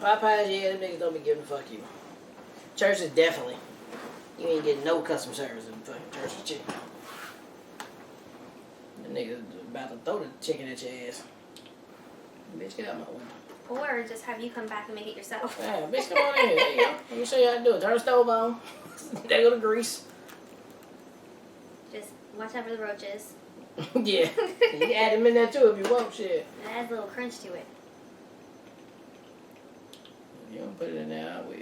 Popeyes, yeah, them niggas don't be giving a fuck you. Churches, definitely. You ain't getting no customer service in fucking Church's Chicken. The niggas about to throw the chicken at your ass. Bitch, get out my window. Or just have you come back and make it yourself. Yeah, bitch, come on in. There you go. Let me show you how to do it. Turn the stove on. There go the grease. Just watch out for the roaches. Yeah. You add them in there too if you want, shit. It adds a little crunch to it. If you don't put it in there, I will.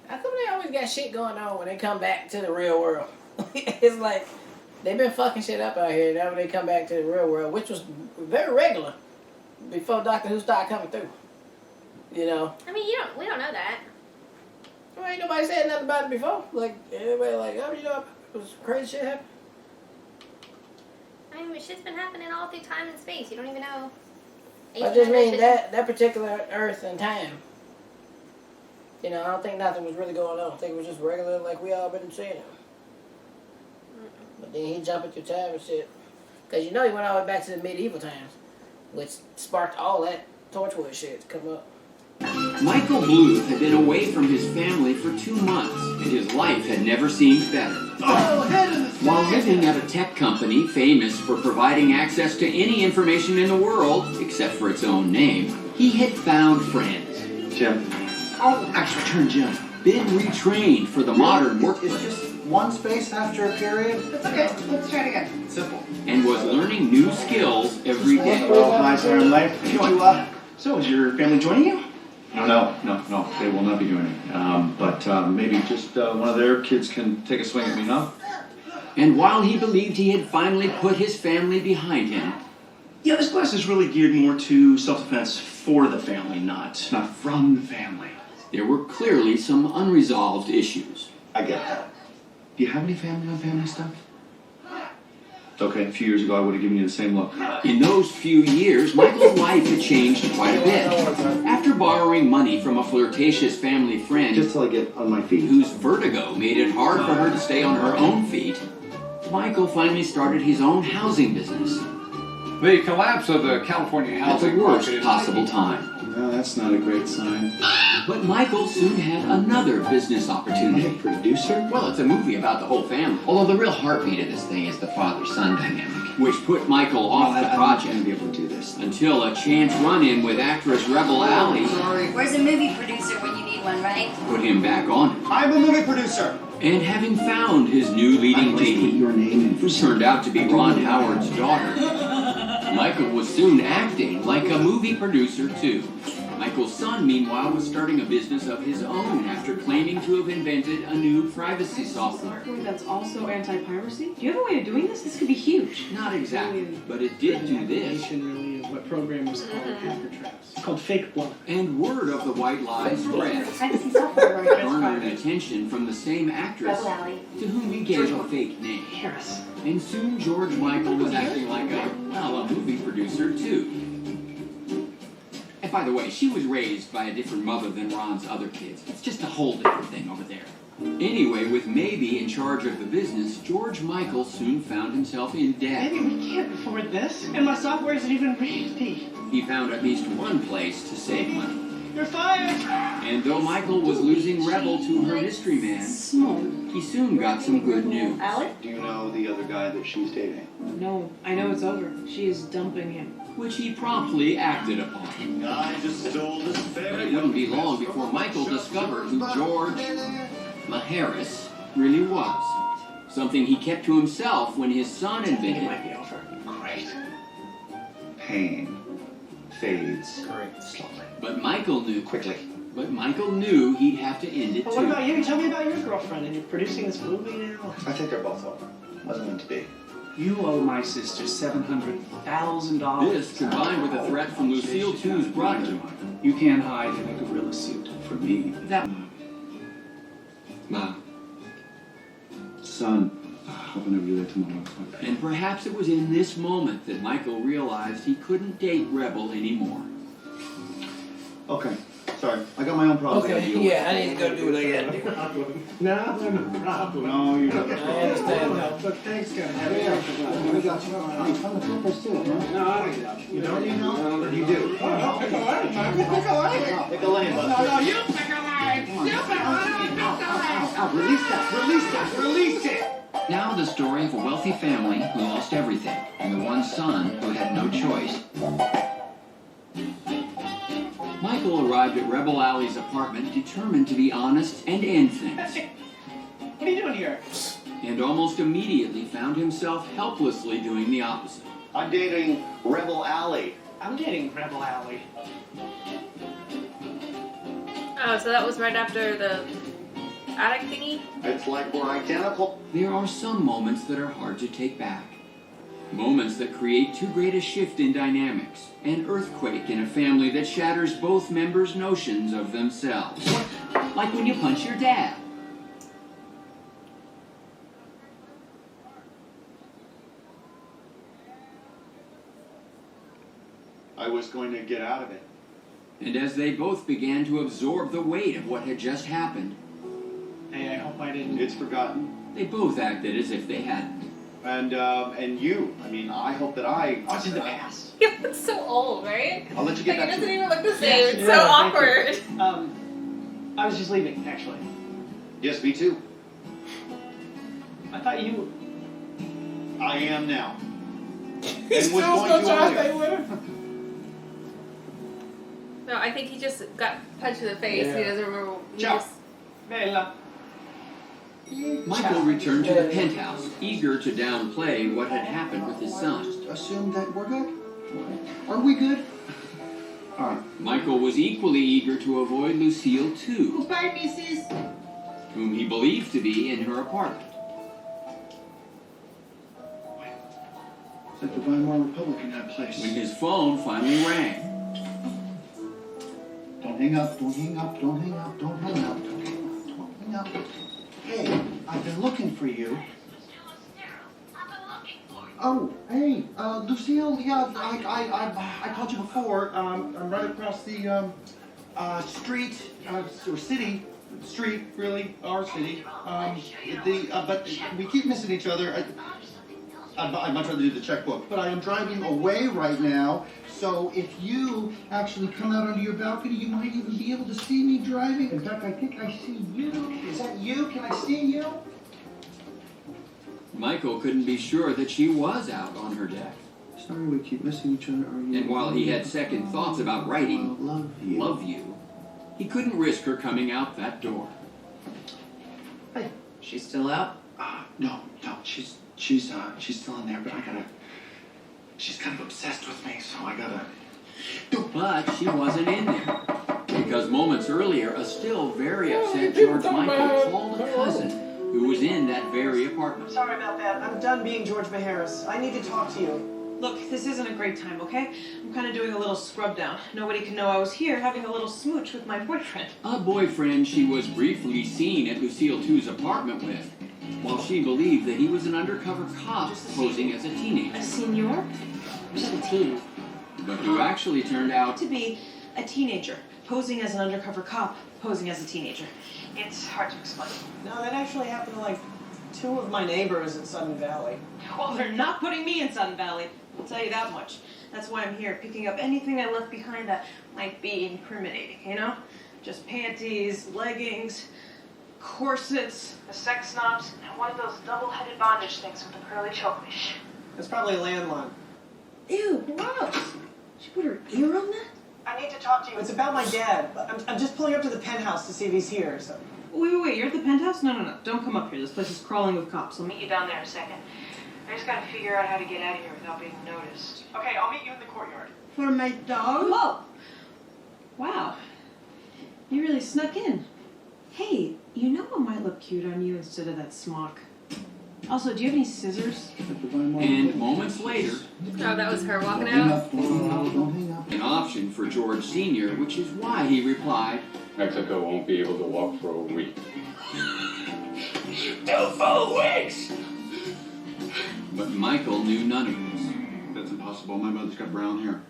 How come they always got shit going on when they come back to the real world? It's like they've been fucking shit up out here. Now when they come back to the real world, which was very regular before Doctor Who started coming through. You know? I mean, we don't know that. Well, ain't nobody said nothing about it before. Like, everybody like, oh, you know, it was crazy shit happened. I mean, shit's been happening all through time and space. You don't even know. I just mean that particular Earth and time. You know, I don't think nothing was really going on. I think it was just regular like we all been seeing it. But then he jumping through time and shit. Because you know he went all the way back to the medieval times, which sparked all that Torchwood shit to come up. Michael Bluth had been away from his family for 2 months, and his life had never seemed better. While living at a tech company famous for providing access to any information in the world, except for its own name, he had found friends. Jim. Oh, actually, turn Jim. Been retrained for the modern It's workplace. just one space after a period. It's okay. Let's try it again. Simple. And was learning new skills every day. Oh, hi, Sarah and Leif. So, is your family joining you? No, they will not be joining. But maybe just one of their kids can take a swing at me, huh? And while he believed he had finally put his family behind him, Yeah, this class is really geared more to self-defense for the family, not from the family. there were clearly some unresolved issues. I get that. Do you have any family on family stuff? It's okay. A few years ago, I would have given you the same look. In those few years, Michael's life had changed quite a bit. After borrowing money from a flirtatious family friend Just till I get on my feet. whose vertigo made it hard for her to stay on her own feet, Michael finally started his own housing business The collapse of the California at the housing worst market is possible time. No, that's not a great sign. But Michael soon had another business opportunity. Producer? Well, it's a movie about the whole family. Although the real heartbeat of this thing is the father-son dynamic. Which put Michael off the I'm project going to be able to do this. until a chance run-in with actress Rebel Alley Where's a movie producer when you need one, right? put him back on it. I'm a movie producer. And having found his new leading lady, your name in who turned out to be Ron Howard's daughter, Michael was soon acting like a movie producer too. Michael's son, meanwhile, was starting a business of his own after claiming to have invented a new privacy software. That's also anti-piracy? Do you have a way of doing this? This could be huge. Not exactly, but it did do this. Really is what program was called hacker traps. It's called fake blood. And word of the white lie spread, Privacy software, right? garnering attention from the same actress Rebel Alley. to whom he gave a fake name. Harris. And soon George Michael was acting like a movie producer too. And by the way, she was raised by a different mother than Ron's other kids. It's just a whole different thing over there. Anyway, with Maybe in charge of the business, George Michael soon found himself in debt. Maybe we can't afford this. And my software isn't even ready. He found at least one place to save money. You're fired! And though Michael was losing Rebel to her mystery man, he soon got some good news. Alec? Do you know the other guy that she's dating? No, I know it's over. She is dumping him. Which he promptly acted upon. I just stole this But it wouldn't be long before Michael discovered who George Harris really was. Something he kept to himself when his son invented. be over. Great. Pain fades slowly. But Michael knew Quickly. But Michael knew he'd have to end it But what too. about you? Tell me about your girlfriend and you're producing this movie now. I think they're both over. Wasn't meant to be. You owe my sister $700,000. This, combined with a threat from Lucille II's brother, You can't hide in a gorilla suit from me. that Ma. Son. Hoping to be there tomorrow. and perhaps it was in this moment that Michael realized he couldn't date Rebel anymore. Okay. Sorry, I got my own problems. I Okay, gotta deal with. yeah, I need to go do what I gotta do. No problem. No, you don't. I understand that. But thanks, guys. We got you. Hey, from the Clippers too, huh? No, I don't need that. You don't need help? Or you do? Oh, no, pick a lane, man. Pick a lane. Pick a lane, bud. No, you pick a lane. You pick a lane. Release that, release that, release it! Now the story of a wealthy family who lost everything, and the one son who had no choice. Michael arrived at Rebel Alley's apartment determined to be honest and end things. What are you doing here? And almost immediately found himself helplessly doing the opposite. I'm dating Rebel Alley. I'm dating Rebel Alley. Oh, so that was right after the attic thingy? It's like we're identical. There are some moments that are hard to take back. Moments that create too great a shift in dynamics. An earthquake in a family that shatters both members' notions of themselves. Like when you punch your dad. I was going to get out of it. And as they both began to absorb the weight of what had just happened, Hey, I hope I didn't. It's forgotten. they both acted as if they hadn't. And you, I mean, I hope that What's in the past? Yeah, it's so old, right? I'll let you Like, get it back to doesn't it. even look the same. It's Yeah, so thank awkward. I was just leaving, actually. Yes, me too. I thought you. I am now. He's And was still going to trying to earlier. stay with her. No, I think he just got punched in the face. Yeah. He doesn't remember. He Ciao. just, Bella. Michael returned to the penthouse, eager to downplay what had happened with his son. Just assume that we're good. Are we good? All right. Michael was equally eager to avoid Lucille too, Bye, Mrs. whom he believed to be in her apartment. It's like the Weimar Republic in that place. When his phone finally rang. Don't hang up, don't hang up, don't hang up, don't hang up, don't hang up, don't hang up. Hey, I've been looking for you. Oh, hey, Lucille, yeah, I called you before. I'm right across the, street, or city, street, really, our city. But we keep missing each other. I'd much rather do the checkbook. But I am driving away right now, so if you actually come out onto your balcony, you might even be able to see me driving. In fact, I think I see you. Is that you? Can I see you? Michael couldn't be sure that she was out on her deck. Sorry we keep missing each other. Are you? And while he had second thoughts about writing Love you. he couldn't risk her coming out that door. Hey. She's still out? No, she's still in there, but she's kind of obsessed with me, so I gotta. But she wasn't in there. Because moments earlier, a still very upset George Michael called a cousin who was in that very apartment. Sorry about that. I'm done being George Maharis. I need to talk to you. Look, this isn't a great time, okay? I'm kind of doing a little scrub down. Nobody can know I was here having a little smooch with my boyfriend. A boyfriend she was briefly seen at Lucille 2's apartment with, while she believed that he was an undercover cop posing as a teenager. A senior? Just a teen. But who actually turned out To be a teenager, posing as an undercover cop, posing as a teenager. It's hard to explain. No, that actually happened to like 2 of my neighbors in Sudden Valley. Well, they're not putting me in Sun Valley. I'll tell you that much. That's why I'm here, picking up anything I left behind that might be incriminating, you know? Just panties, leggings, corsets, a sex snobs, and one of those double-headed bondage things with a curly chokefish. It's probably a landline. Ew, gross. She put her ear on that? I need to talk to you. It's about my dad. I'm just pulling up to the penthouse to see if he's here. So. Wait, you're at the penthouse? No. Don't come up here. This place is crawling with cops. I'll meet you down there in a second. I just gotta figure out how to get out of here without being noticed. Okay, I'll meet you in the courtyard. For my dog? Whoa! Wow. You really snuck in. Hey, you know what might look cute on you instead of that smock? Also, do you have any scissors? and moments later, Oh, that was her walking Don't hang out. up, don't hang up, don't hang up. an option for George Sr., which is why he replied, Mexico won't be able to walk for a week. 2 full weeks! But Michael knew none of this. That's impossible. My mother's got brown hair.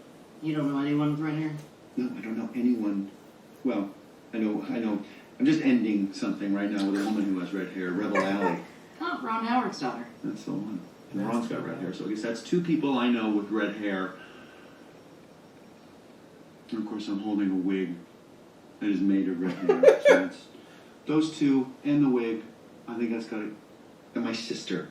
You don't know anyone with red hair? No, I don't know anyone Well, I know. I'm just ending something right now with a woman who has red hair, Rebel Alley. Oh, Ron Howard's daughter. That's the one. And Ron's got red hair, so I guess that's 2 people I know with red hair. And of course, I'm holding a wig that is made of red hair. So that's those 2 and the wig. I think that's got it. And my sister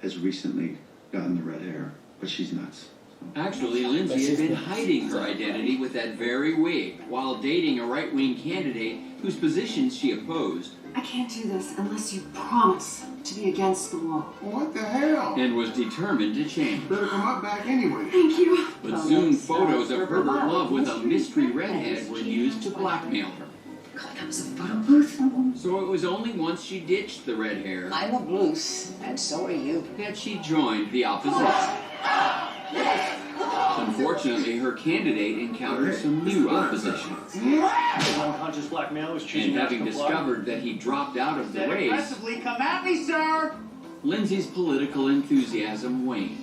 has recently gotten the red hair, but she's nuts. Actually, Lindsay had been hiding her identity with that very wig while dating a right-wing candidate whose positions she opposed. I can't do this unless you promise to be against the law. What the hell? And was determined to change. Better come up back anyway. Thank you. But soon photos of Herbert Love with a mystery redhead were used to blackmail her. God, that was a photo booth. So it was only once she ditched the red hair I'm a Bruce, and so are you. that she joined the opposition. Unfortunately, her candidate encountered some new opposition. Unconscious blackmail was And choosing not to having comply. discovered that he dropped out of the race, Aggressively come at me, sir! Lindsay's political enthusiasm waned.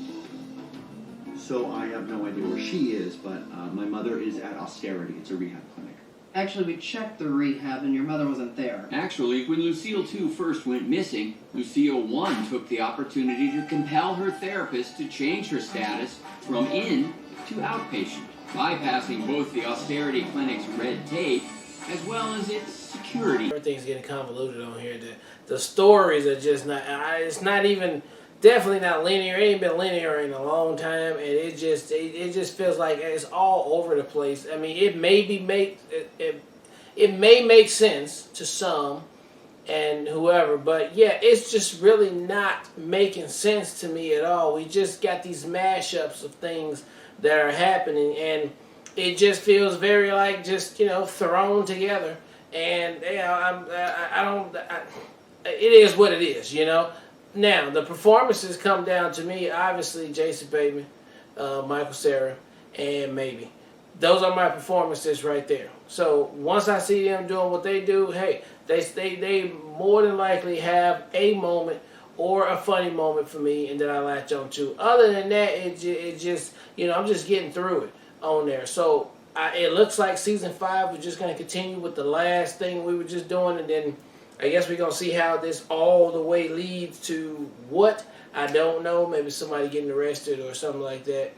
So I have no idea where she is, but my mother is at Austerity. It's a rehab clinic. Actually, we checked the rehab and your mother wasn't there. Actually, when Lucille 2 first went missing, Lucille 1 took the opportunity to compel her therapist to change her status from in to outpatient, bypassing both the Austerity clinic's red tape as well as its security. Everything's getting convoluted on here. The stories are just not. It's not even. Definitely not linear. It ain't been linear in a long time, and it just feels like it's all over the place. I mean, it may make sense to some and whoever, but yeah, it's just really not making sense to me at all. We just got these mashups of things that are happening, and it just feels very like just thrown together. And it is what it is, Now, the performances come down to me, obviously, Jason Bateman, Michael Cera, and Maybe. Those are my performances right there. So once I see them doing what they do, hey, they more than likely have a moment or a funny moment for me and that I latch on to. Other than that, it just, I'm just getting through it on there. So it looks like season 5 is just going to continue with the last thing we were just doing, and then I guess we're going to see how this all the way leads to what. I don't know. Maybe somebody getting arrested or something like that,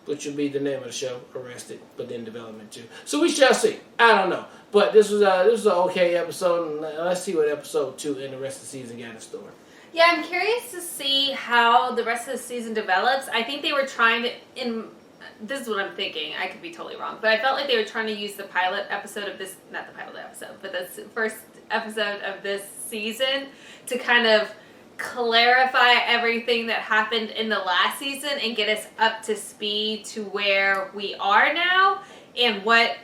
which would be the name of the show, Arrested, but in development too. So we shall see. I don't know. But this was an okay episode, and let's see what episode 2 and the rest of the season got in store. Yeah, I'm curious to see how the rest of the season develops. I think they were trying to... This is what I'm thinking. I could be totally wrong. But I felt like they were trying to use the pilot episode of this... Not the pilot episode, but the first episode of this season to kind of clarify everything that happened in the last season and get us up to speed to where we are now and what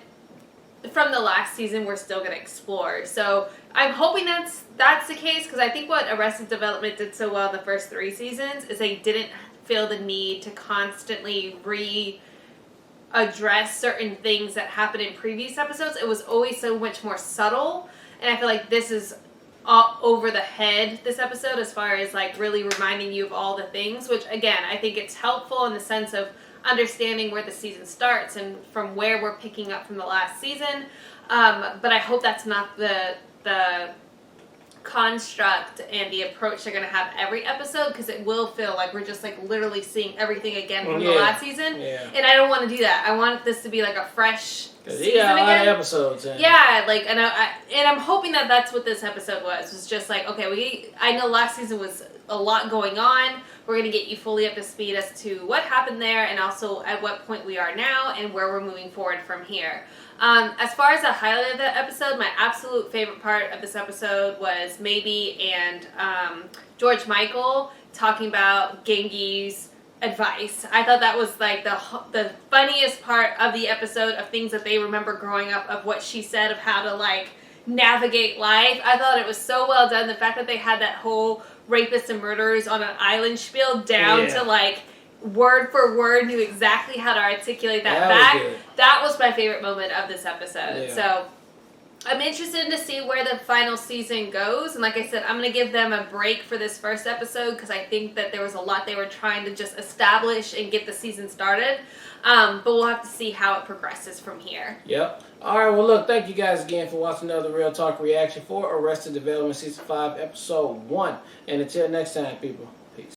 from the last season we're still going to explore. So I'm hoping that's the case, because I think what Arrested Development did so well the first 3 seasons is they didn't feel the need to constantly address certain things that happened in previous episodes. It was always so much more subtle, and I feel like this is all over the head this episode as far as like really reminding you of all the things, which again I think it's helpful in the sense of understanding where the season starts and from where we're picking up from the last season, but I hope that's not the construct and the approach they're going to have every episode, because it will feel like we're just like literally seeing everything again from the last season, and I don't want to do that. I want this to be like a fresh season a lot again. of episodes. Yeah, like, and I'm hoping that that's what this episode was just like, okay, I know last season was a lot going on. We're going to get you fully up to speed as to what happened there and also at what point we are now and where we're moving forward from here. As far as the highlight of the episode, my absolute favorite part of this episode was Maybe and George Michael talking about Gengi's advice. I thought that was like the funniest part of the episode, of things that they remember growing up, of what she said of how to like navigate life. I thought it was so well done. The fact that they had that whole rapists and murderers on an island spiel down to like word for word, knew exactly how to articulate that back. That was my favorite moment of this episode. So I'm interested to see where the final season goes. And like I said, I'm going to give them a break for this first episode because I think that there was a lot they were trying to just establish and get the season started. But we'll have to see how it progresses from here. Yep. All right, well, look, thank you guys again for watching another Real Talk reaction for Arrested Development Season 5, Episode 1. And until next time, people.